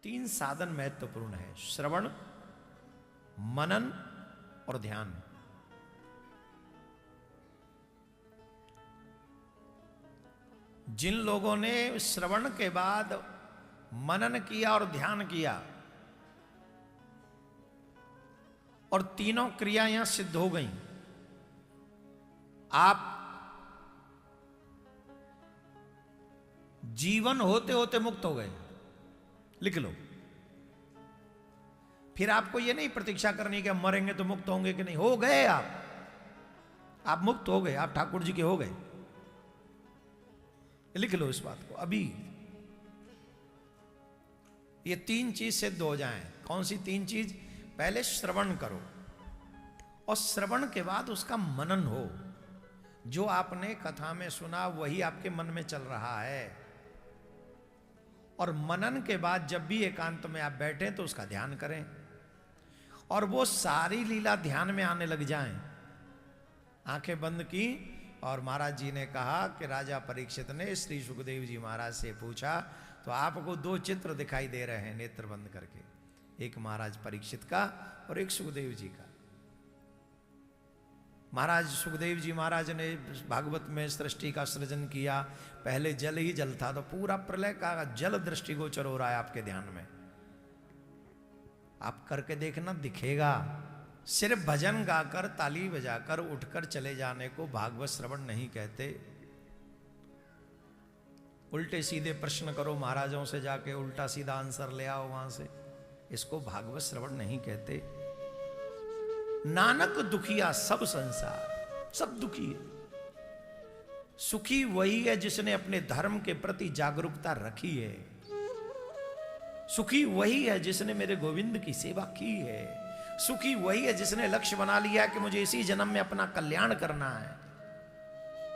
तीन साधन महत्वपूर्ण है: श्रवण, मनन और ध्यान। जिन लोगों ने श्रवण के बाद मनन किया और ध्यान किया और तीनों क्रिया यहां सिद्ध हो गई, आप जीवन होते होते मुक्त हो गए। लिख लो। फिर आपको यह नहीं प्रतीक्षा करनी कि मरेंगे तो मुक्त होंगे कि नहीं, हो गए आप मुक्त हो गए, आप ठाकुर जी के हो गए। लिख लो इस बात को अभी। ये तीन चीज सिद्ध हो जाएं। कौन सी तीन चीज? पहले श्रवण करो और श्रवण के बाद उसका मनन हो। जो आपने कथा में सुना वही आपके मन में चल रहा है। और मनन के बाद जब भी एकांत में आप बैठे तो उसका ध्यान करें और वो सारी लीला ध्यान में आने लग जाएं। आंखें बंद की और महाराज जी ने कहा कि राजा परीक्षित ने श्री सुखदेव जी महाराज से पूछा तो आपको दो चित्र दिखाई दे रहे हैं नेत्र बंद करके, एक महाराज परीक्षित का और एक सुखदेव जी का। महाराज सुखदेव जी महाराज ने भागवत में सृष्टि का सृजन किया, पहले जल ही जल था, तो पूरा प्रलय का जल दृष्टिगोचर हो रहा है आपके ध्यान में। आप करके देखना, दिखेगा। सिर्फ भजन गाकर ताली बजाकर उठकर चले जाने को भागवत श्रवण नहीं कहते। उल्टे सीधे प्रश्न करो महाराजों से, जाके उल्टा सीधा आंसर ले आओ वहां से, इसको भागवत श्रवण नहीं कहते। नानक दुखिया सब संसार, सब दुखी है। सुखी वही है जिसने अपने धर्म के प्रति जागरूकता रखी है। सुखी वही है जिसने मेरे गोविंद की सेवा की है। सुखी वही है जिसने लक्ष्य बना लिया कि मुझे इसी जन्म में अपना कल्याण करना है।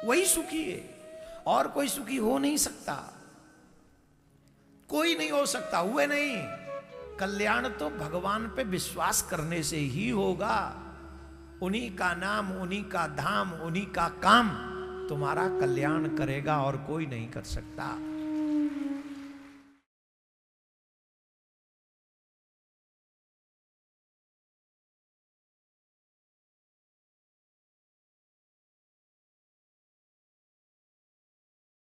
वही सुखी है, और कोई सुखी हो नहीं सकता। कोई नहीं हो सकता, हुए नहीं। कल्याण तो भगवान पे विश्वास करने से ही होगा। उन्हीं का नाम, उन्हीं का धाम, उन्हीं का काम तुम्हारा कल्याण करेगा और कोई नहीं कर सकता।